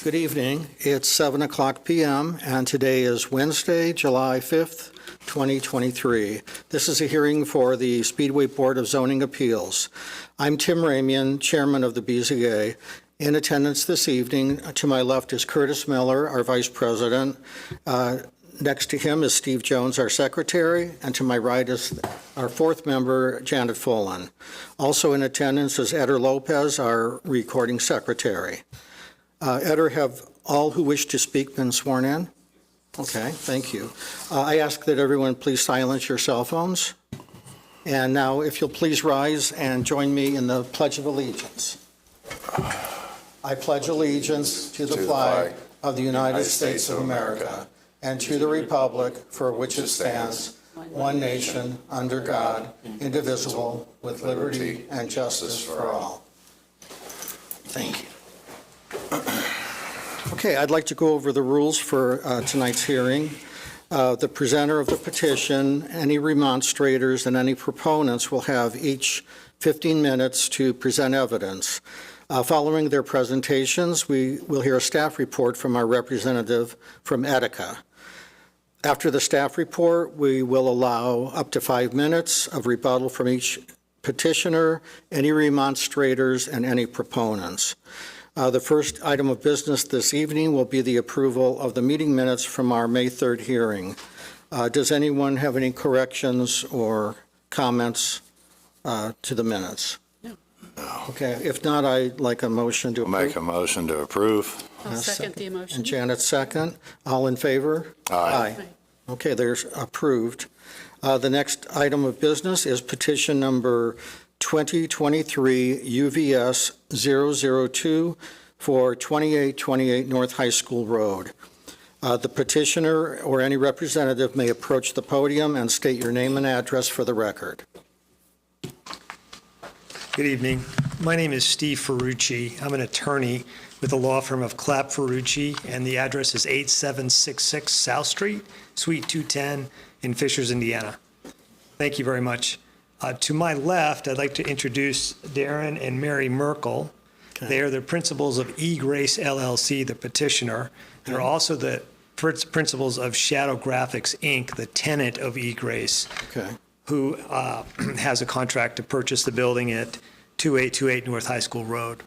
Good evening. It's 7:00 p.m. and today is Wednesday, July 5th, 2023. This is a hearing for the Speedway Board of Zoning Appeals. I'm Tim Ramian, Chairman of the BZA. In attendance this evening, to my left is Curtis Miller, our Vice President. Next to him is Steve Jones, our Secretary, and to my right is our fourth member, Janet Folan. Also in attendance is Eder Lopez, our Recording Secretary. Eder, have all who wish to speak been sworn in? Okay, thank you. I ask that everyone please silence your cell phones. And now, if you'll please rise and join me in the Pledge of Allegiance. I pledge allegiance to the flag of the United States of America and to the republic for which it stands, one nation, under God, indivisible, with liberty and justice for all. Thank you. Okay, I'd like to go over the rules for tonight's hearing. The presenter of the petition, any remonstrators, and any proponents will have each 15 minutes to present evidence. Following their presentations, we will hear a staff report from our representative from Etica. After the staff report, we will allow up to 5 minutes of rebuttal from each petitioner, any remonstrators, and any proponents. The first item of business this evening will be the approval of the meeting minutes from our May 3rd hearing. Does anyone have any corrections or comments to the minutes? No. Okay, if not, I'd like a motion to approve. Make a motion to approve. I'll second the motion. And Janet second. All in favor? Aye. Okay, there's approved. The next item of business is petition number 2023 UVS 002 for 2828 North High School Road. The petitioner or any representative may approach the podium and state your name and address for the record. Good evening. My name is Steve Ferrucci. I'm an attorney with the law firm of Clapp Ferrucci, and the address is 8766 South Street, Suite 210 in Fishers, Indiana. Thank you very much. To my left, I'd like to introduce Darren and Mary Merkel. Okay. They are the principals of E-Grace LLC, the petitioner. They're also the principals of Shadow Graphics, Inc., the tenant of E-Grace, who has a contract to purchase the building at 2828 North High School Road.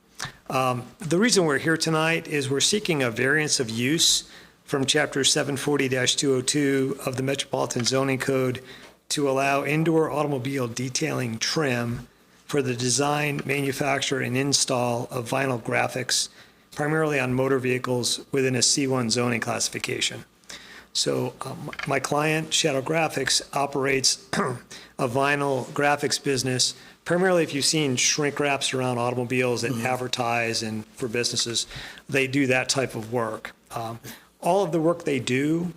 The reason we're here tonight is we're seeking a variance of use from Chapter 740-202 of the Metropolitan Zoning Code to allow indoor automobile detailing trim for the design, manufacture, and install of vinyl graphics, primarily on motor vehicles within a C1 zoning classification. So my client, Shadow Graphics, operates a vinyl graphics business. Primarily, if you've seen shrink wraps around automobiles that advertise and for businesses, they do that type of work. All of the work they do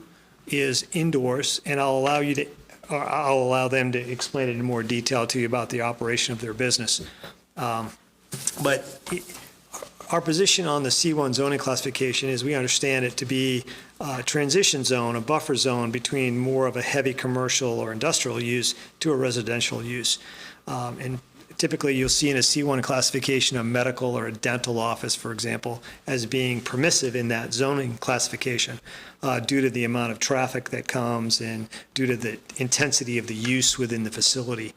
is indoors, and I'll allow them to explain it in more detail to you about the operation of their business. But our position on the C1 zoning classification is we understand it to be a transition zone, a buffer zone between more of a heavy commercial or industrial use to a residential use. And typically you'll see in a C1 classification a medical or a dental office, for example, as being permissive in that zoning classification due to the amount of traffic that comes and due to the intensity of the use within the facility.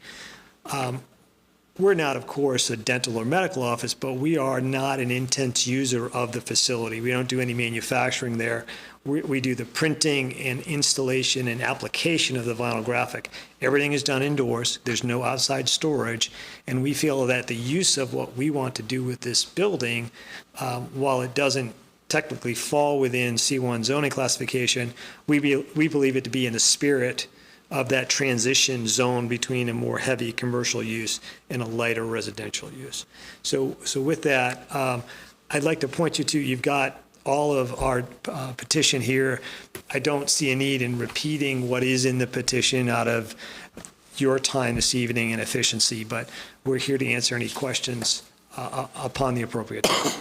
We're not, of course, a dental or medical office, but we are not an intense user of the facility. We don't do any manufacturing there. We do the printing and installation and application of the vinyl graphic. Everything is done indoors. There's no outside storage. And we feel that the use of what we want to do with this building, while it doesn't technically fall within C1 zoning classification, we believe it to be in the spirit of that transition zone between a more heavy commercial use and a lighter residential use. So with that, I'd like to point you to, you've got all of our petition here. I don't see a need in repeating what is in the petition out of your time this evening and efficiency, but we're here to answer any questions upon the appropriate time.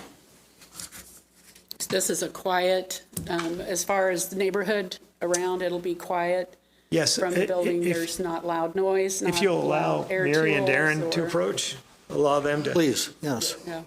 This is a quiet, as far as the neighborhood around, it'll be quiet. Yes. From the building, there's not loud noise. If you'll allow Mary and Darren to approach, allow them to. Please, yes. Yeah.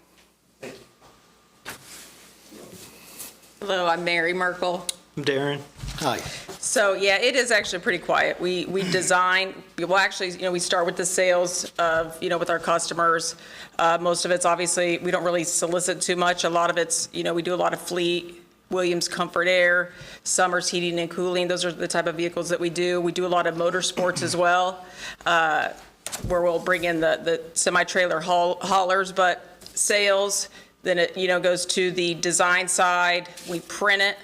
Hello, I'm Mary Merkel. I'm Darren. Hi. So, yeah, it is actually pretty quiet. We design, well, actually, we start with the sales of, with our customers. Most of it's obviously, we don't really solicit too much. A lot of it's, we do a lot of fleet, Williams Comfort Air, Summers Heating and Cooling. Those are the type of vehicles that we do. We do a lot of motorsports as well, where we'll bring in the semi-trailer haulers, but sales, then it, goes to the design side. We print it,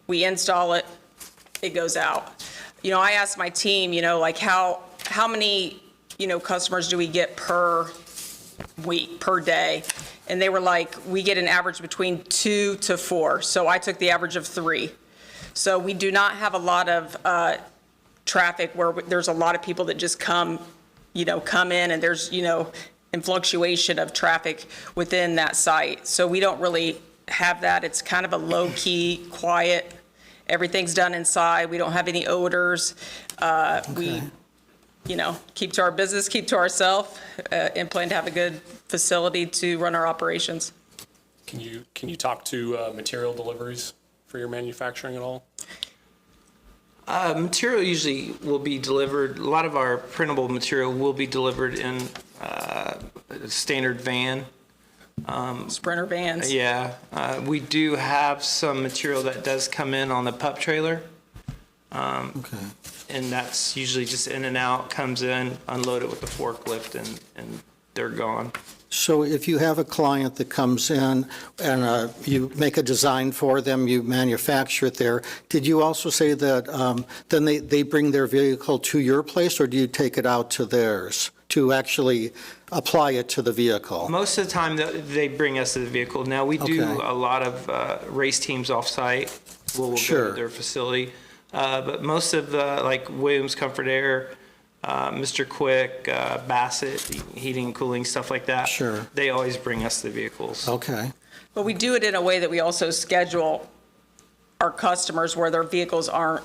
we install it, it goes out. I asked my team, like how many, customers do we get per week, per day? And they were like, we get an average between 2 to 4. So I took the average of 3. So we do not have a lot of traffic where there's a lot of people that just come in and there's, and fluctuation of traffic within that site. So we don't really have that. It's kind of a low-key, quiet. Everything's done inside. We don't have any odors. We, keep to our business, keep to ourselves, and plan to have a good facility to run our operations. Can you talk to material deliveries for your manufacturing at all? Material usually will be delivered, a lot of our printable material will be delivered in a standard van. Sprinter vans. Yeah, we do have some material that does come in on the pup trailer. Okay. And that's usually just in and out, comes in, unloaded with the forklift, and they're gone. So if you have a client that comes in and you make a design for them, you manufacture it there, did you also say that then they bring their vehicle to your place, or do you take it out to theirs to actually apply it to the vehicle? Most of the time, they bring us to the vehicle. Now, we do Okay. a lot of race teams off-site. We'll go Sure. to their facility. But most of the, like Williams Comfort Air, Mr. Quick, Bassett, heating and cooling, stuff like that. Sure. They always bring us the vehicles. Okay. But we do it in a way that we also schedule our customers where their vehicles aren't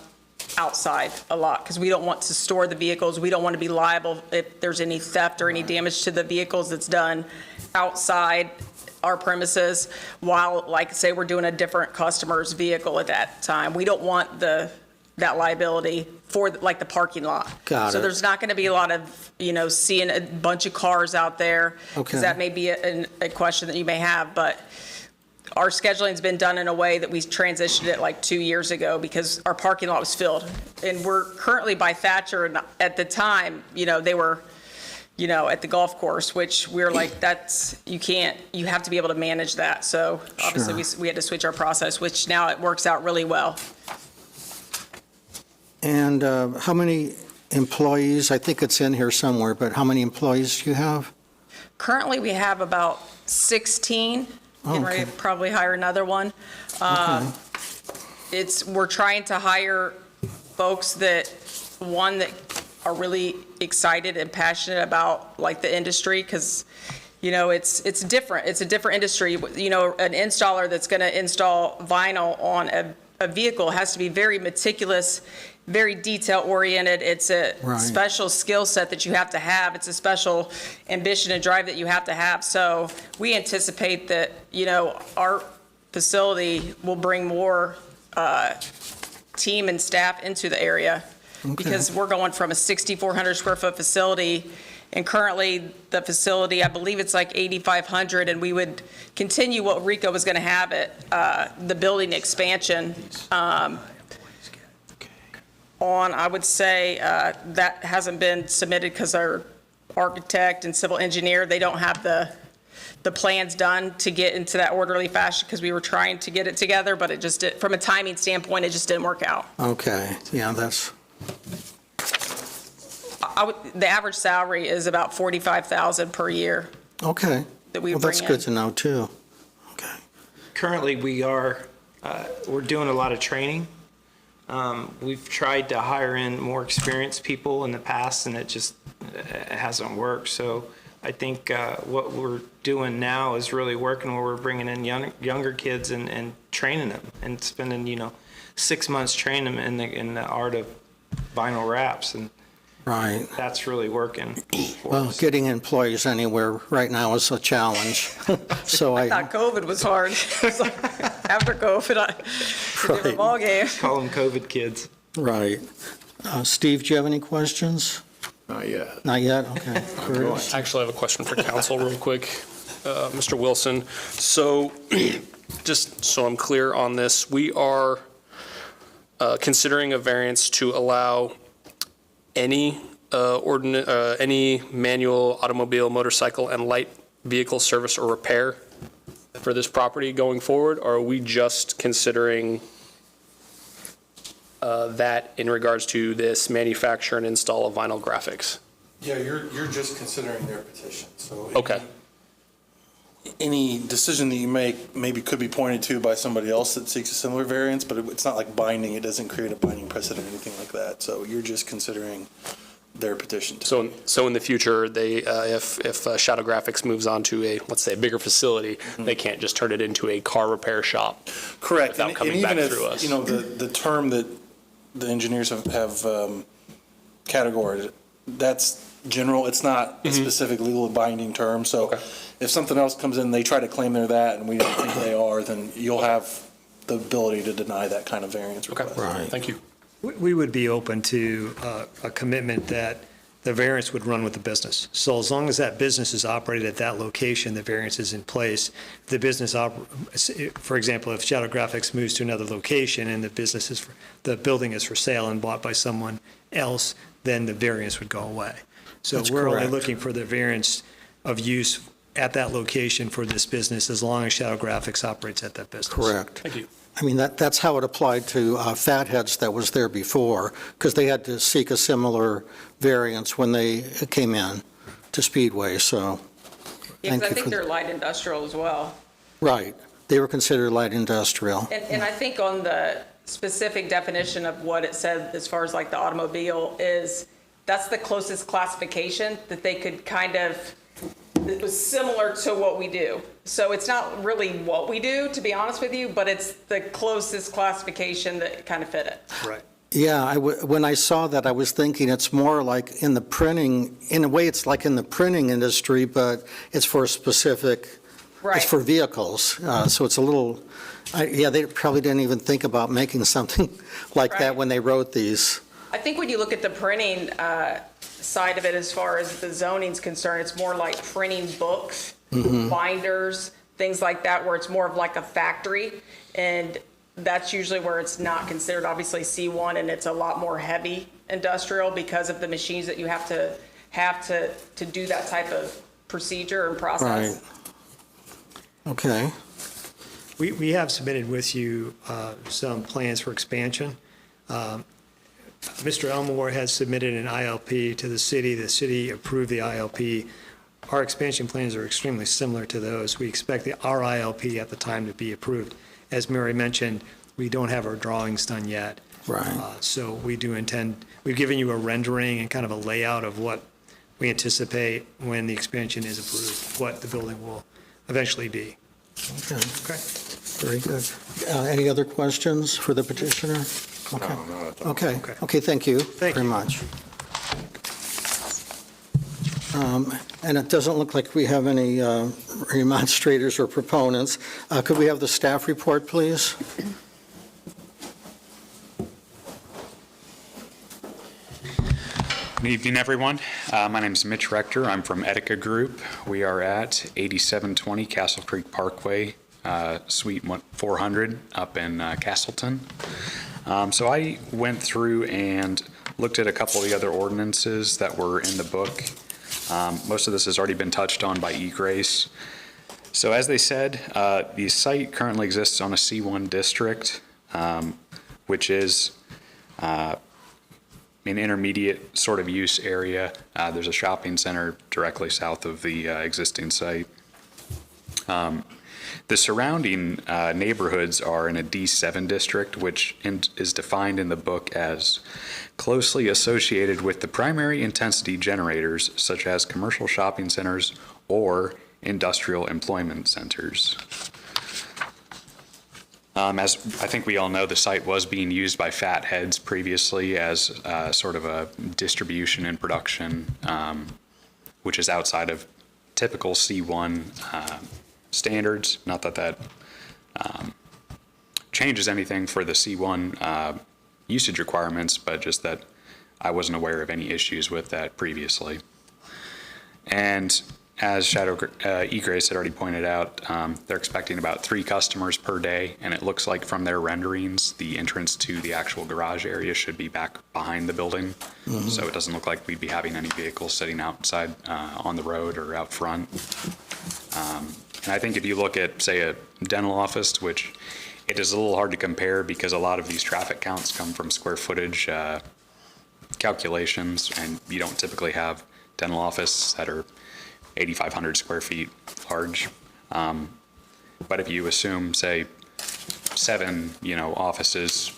outside a lot, because we don't want to store the vehicles. We don't want to be liable if there's any theft or any damage to the vehicles that's done outside our premises, while, like, say, we're doing a different customer's vehicle at that time. We don't want that liability for, like, the parking lot. Got So it. there's not going to be a lot of, seeing a bunch of cars out there. Okay. Because that may be a question that you may have, but our scheduling's been done in a way that we transitioned it like 2 years ago because our parking lot was filled. And we're currently by Thatcher, and at the time, they were, at the golf course, which we're like, you have to be able to manage that. So obviously we had to switch our process, which now it works out really well. And how many employees, I think it's in here somewhere, but how many employees do you have? Currently, we have about 16, getting ready to probably hire another one. We're trying to hire folks that are really excited and passionate about, like, the industry, because, it's different. It's a different industry. An installer that's going to install vinyl on a vehicle has to be very meticulous, very detail-oriented. It's a Right. special skill set that you have to have. It's a special ambition and drive that you have to have. So we anticipate that, our facility will bring more team and staff into the area, because we're going from a 6,400 square foot facility, and currently the facility, I believe it's like 8,500, and we would continue what Rico was going to have it, the building expansion. I would say that hasn't been submitted because our architect and civil engineer, they don't have the plans done to get into that orderly fashion, because we were trying to get it together, but it just did, from a timing standpoint, it just didn't work out. Okay, yeah, The average salary is about $45,000 per year okay. that we Well, bring that's in. good to know, too. Okay. Currently, we're doing a lot of training. We've tried to hire in more experienced people in the past, and it hasn't worked. So I think what we're doing now is really working, where we're bringing in younger kids and training them, and spending 6 months training them in the art of vinyl wraps. And Right. that's really working for Well, us. getting employees anywhere right now is a challenge. So I thought COVID was hard. It's like, after COVID, it's a Right. different ballgame. Call them COVID kids. right. Steve, do you have any questions? Not yet. Not yet? Okay. Curtis? I actually have a question for council real quick. Mr. Wilson, so just so I'm clear on this, we are considering a variance to allow any any manual automobile, motorcycle, and light vehicle service or repair for this property going forward? Or are we just considering that in regards to this manufacture and install of vinyl graphics? Yeah, you're just considering their petition, so. Okay. Any decision that you make maybe could be pointed to by somebody else that seeks a similar variance, but it's not like binding, it doesn't create a binding precedent or anything like that. So you're just considering their petition. So in the future, they, if Shadow Graphics moves on to a, let's say, a bigger facility, they can't just turn it into a car repair shop? Correct. Without And coming back even if, through us. you know, the term that the engineers have categorized, that's general, it's not a specific legal binding term. So Okay. if something else comes in, they try to claim they're that, and we don't think they are, then you'll have the ability to deny that kind of variance Okay. request. Right. Thank you. We would be open to a commitment that the variance would run with the business. So as long as that business is operated at that location, the variance is in place. The business, for example, if Shadow Graphics moves to another location and the building is for sale and bought by someone else, then the variance would go away. So That's we're only correct. looking for the variance of use at that location for this business as long as Shadow Graphics operates at that business. Correct. Thank you. I mean, that's how it applied to Fatheads that was there before, because they had to seek a similar variance when they came in to Speedway, so, Yeah, Thank because I you think for they're light industrial as well. right. They were considered light industrial. And I think on the specific definition of what it said as far as like the automobile is, that's the closest classification that they could kind of, it was similar to what we do. So it's not really what we do, to be honest with you, but it's the closest classification that kind of fit it. Right. Yeah, when I saw that, I was thinking it's more like in the printing, in a way, it's like in the printing industry, but it's for a specific, Right. it's for vehicles. So it's a little, yeah, they probably didn't even think about making something like that Right. when they wrote these. I think when you look at the printing side of it, as far as the zoning's concerned, it's more like printing books, binders, things like that, where it's more of like a factory. And that's usually where it's not considered, obviously, C1, and it's a lot more heavy industrial because of the machines that you have to do that type of procedure and process. Right. Okay. We have submitted with you some plans for expansion. Mr. Elmore has submitted an ILP to the city. The city approved the ILP. Our expansion plans are extremely similar to those. We expect our ILP at the time to be approved. As Mary mentioned, we don't have our drawings done yet. Right. So we do intend, we've given you a rendering and kind of a layout of what we anticipate when the expansion is approved, what the building will eventually be. Okay. Okay. Very good. Any other questions for the petitioner? Okay. No, not at all. Okay, Okay. okay, thank you Thank very you. much. And it doesn't look like we have any remonstrators or proponents. Could we have the staff report, please? Good evening, everyone. My name is Mitch Rector. I'm from Etica Group. We are at 8720 Castle Creek Parkway, Suite 400 up in Castleton. So I went through and looked at a couple of the other ordinances that were in the book. Most of this has already been touched on by eGrace. So as they said, the site currently exists on a C1 district, which is an intermediate sort of use area. There's a shopping center directly south of the existing site. The surrounding neighborhoods are in a D7 district, which is defined in the book as closely associated with the primary intensity generators, such as commercial shopping centers or industrial employment centers. As I think we all know, the site was being used by Fatheads previously as sort of a distribution and production, which is outside of typical C1 standards. Not that that changes anything for the C1 usage requirements, but just that I wasn't aware of any issues with that previously. And as Shadow Egrace had already pointed out, they're expecting about 3 customers per day, and it looks like from their renderings, the entrance to the actual garage area should be back behind the building. So it doesn't look like we'd be having any vehicles sitting outside on the road or out front. And I think if you look at, say, a dental office, which it is a little hard to compare because a lot of these traffic counts come from square footage calculations, and you don't typically have dental offices that are 8,500 square feet large. But if you assume, say, 7, offices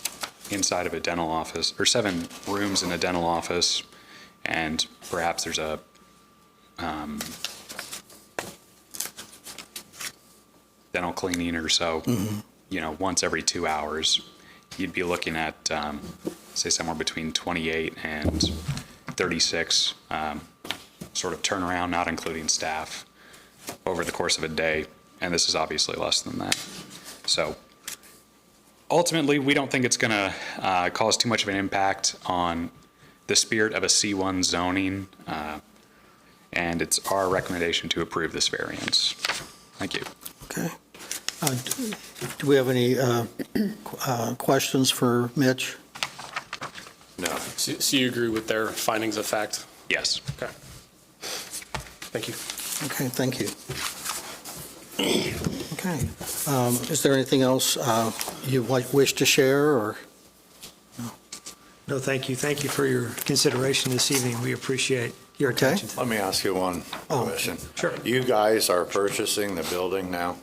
inside of a dental office, or 7 rooms in a dental office, and perhaps there's a dental cleaning or so, once every 2 hours, you'd be looking at, say, somewhere between 28 and 36 sort of turnaround, not including staff, over the course of a day, and this is obviously less than that. So ultimately, we don't think it's going to cause too much of an impact on the spirit of a C1 zoning, and it's our recommendation to approve this variance. Thank you. Okay. Do we have any questions for Mitch? No. So you agree with their findings of fact? Yes. Okay. Thank you. Okay, thank you. Okay. Is there anything else you wish to share, or? No, thank you. Thank you for your consideration this evening. We appreciate your Okay. attention. Let me ask you one question. Sure. You guys are purchasing the building now?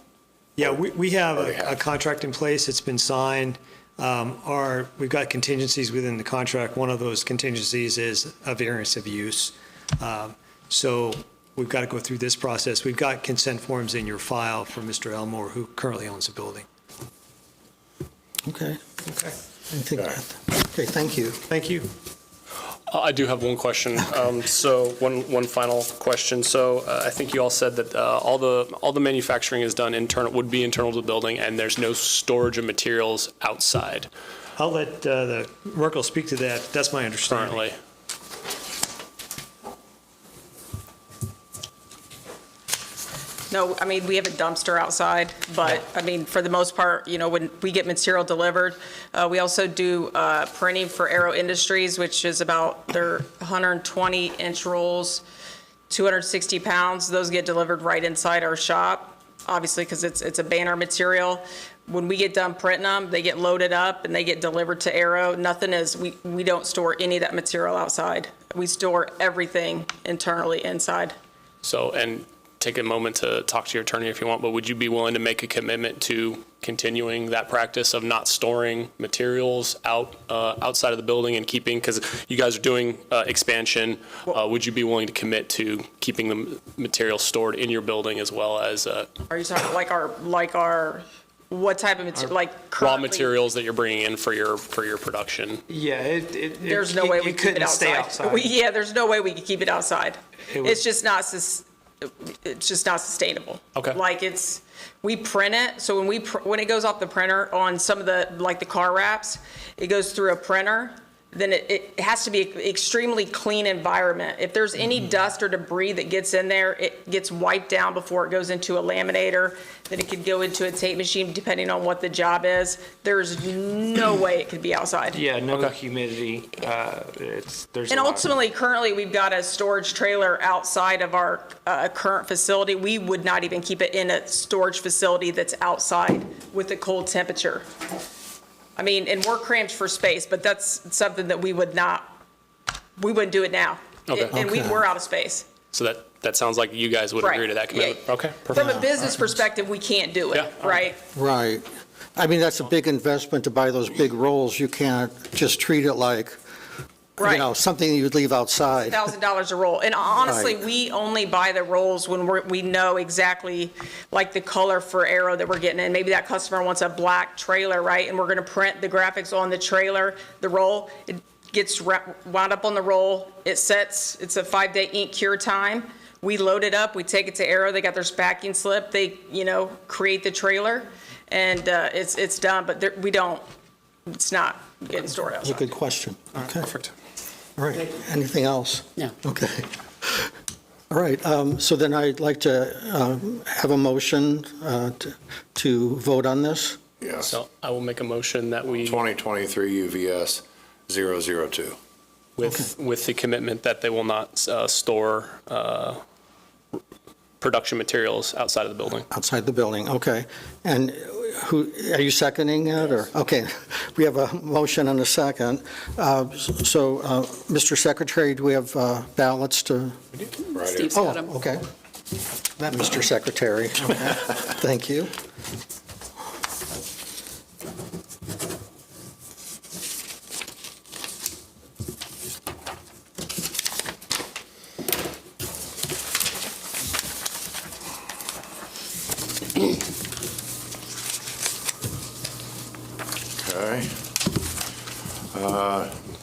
Yeah, we have Already a have. contract in place. It's been signed. We've got contingencies within the contract. One of those contingencies is a variance of use. So we've got to go through this process. We've got consent forms in your file for Mr. Elmore, who currently owns the building. Okay. Okay. Okay, thank you. Thank you. I do have one question. So one final question. So I think you all said that all the manufacturing is done would be internal to the building, and there's no storage of materials outside I'll let the Merkel speak to that. That's my understanding. currently. No, I mean, we have a dumpster outside, but, I mean, for the most part, when we get material delivered, we also do printing for Aero Industries, which is about their 120-inch rolls, 260 pounds. Those get delivered right inside our shop, obviously, because it's a banner material. When we get done printing them, they get loaded up and they get delivered to Aero. We don't store any of that material outside. We store everything internally inside. So, and take a moment to talk to your attorney if you want, but would you be willing to make a commitment to continuing that practice of not storing materials outside of the building and keeping, because you guys are doing expansion, would you be willing to commit to keeping the material stored in your building as well as Are you talking like our what type of material, like raw currently? materials that you're bringing in for your production? Yeah, There's no way we it can keep it couldn't stay outside. outside. Yeah, there's no way we could keep it outside. It would- It's just not sustainable. Okay. Like we print it, so when it goes off the printer on some of the, like the car wraps, it goes through a printer, then it has to be an extremely clean environment. If there's any dust or debris that gets in there, it gets wiped down before it goes into a laminator, then it could go into a tape machine depending on what the job is. There's no way it could be outside. Yeah, no Okay. humidity. There's And a lot. ultimately, currently, we've got a storage trailer outside of our current facility. We would not even keep it in a storage facility that's outside with a cold temperature. I mean, and we're cramped for space, but that's something that we wouldn't do it now. Okay. And we're out of space. So that sounds like you guys would Right. agree to that commitment? Yeah. Okay, perfect. From a business perspective, we can't do it, Yeah. right? Right. I mean, that's a big investment to buy those big rolls. You can't just treat it like Right. you know, something you'd leave outside. $1,000 a roll. And honestly, Right. we only buy the rolls when we know exactly, like, the color for arrow that we're getting in. Maybe that customer wants a black trailer, right? And we're going to print the graphics on the trailer, the roll. It gets wound up on the roll. It sets, it's a 5-day ink cure time. We load it up, we take it to Arrow, they got their packing slip, they, create the trailer, and it's done, but we don't, it's not getting stored That's a outside. good question. Okay. Perfect. All right. Anything else? No. Okay. All right. So then I'd like to have a motion to vote on this. Yes. So I will make a motion that we, 2023 UVS 002. with the commitment that they will not store production materials outside of the building. Outside the building, okay. And who, are you seconding it, or? Okay, we have a motion and a second. So, Mr. Secretary, do we have ballots to? Right here. Steve's Oh, got 'em. okay. That, Mr. Secretary. Okay. Thank you. Okay.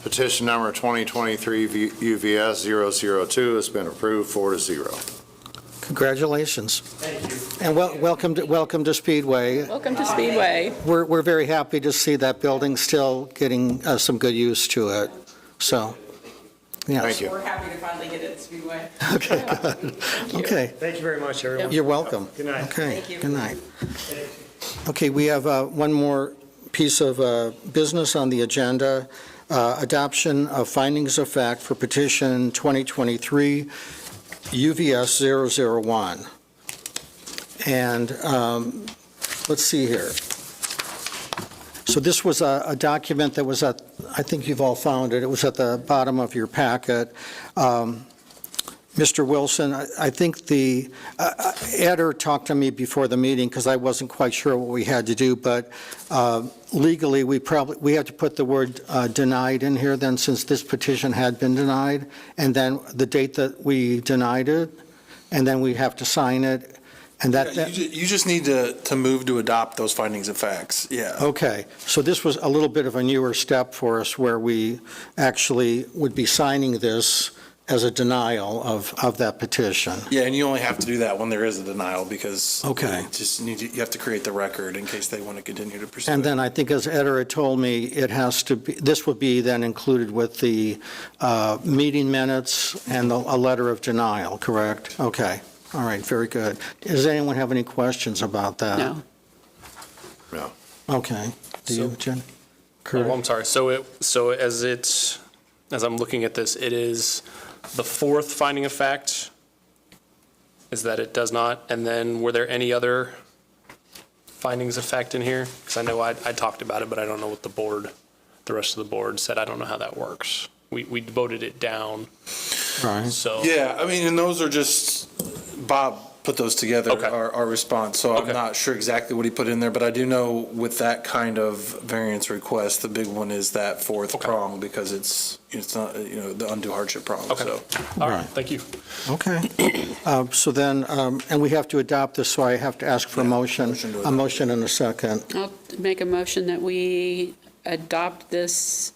Petition number 2023 UVS 002 has been approved 4-0. Congratulations. Thank you. And welcome to Speedway. Welcome to Speedway. We're very happy to see that building still getting some good use to it, so, yes. Thank you. We're happy to finally get it at Speedway. Okay, good. Okay, Thank you very much, everyone. you're welcome. Good night. Okay, Thank you. good night. Okay, we have one more piece of business on the agenda, adoption of findings of fact for petition 2023 UVS 001. And let's see here. So this was a document that was at, I think you've all found it, it was at the bottom of your packet. Mr. Wilson, I think Eder talked to me before the meeting because I wasn't quite sure what we had to do, but legally, we have to put the word denied in here then, since this petition had been denied, and then the date that we denied it, and then we have to sign it, and that. You just need to move to adopt those findings of facts, yeah. Okay, so this was a little bit of a newer step for us where we actually would be signing this as a denial of that petition. Yeah, and you only have to do that when there is a denial, because Okay. you have to create the record in case they want to continue to pursue And it. then I think, as Eder had told me, it has to be, this would be then included with the meeting minutes and a letter of denial, correct? Okay, all right, very good. Does anyone have any questions about that? No. No. Okay. Do you, So- Jen? Oh, I'm sorry. So as I'm looking at this, it is the fourth finding of fact is that it does not. And then were there any other findings of fact in here? Because I know I talked about it, but I don't know what the rest of the board said. I don't know how that works. We voted it down. Right. So. Yeah, I mean, and those are just, Bob put those together, Okay. our response, so I'm Okay. not sure exactly what he put in there, but I do know with that kind of variance request, the big one is that fourth Okay. prong, because it's not, the undue hardship prong, Okay. so. All right. Right. Thank you. Okay. So then, and we have to adopt this, so I have to ask for a motion. motion to A adopt. motion and a second. I'll make a motion that we adopt this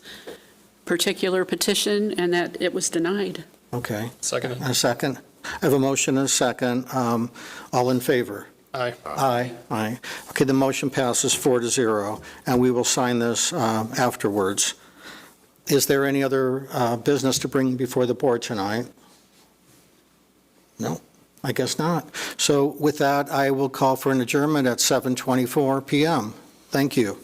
particular petition and that it was denied. Okay. Second. A second? I have a motion and a second. All in favor? Aye. Aye. Aye. Okay, the motion passes 4-0, and we will sign this afterwards. Is there any other business to bring before the board tonight? No, I guess not. So with that, I will call for an adjournment at 7:24 PM. Thank you.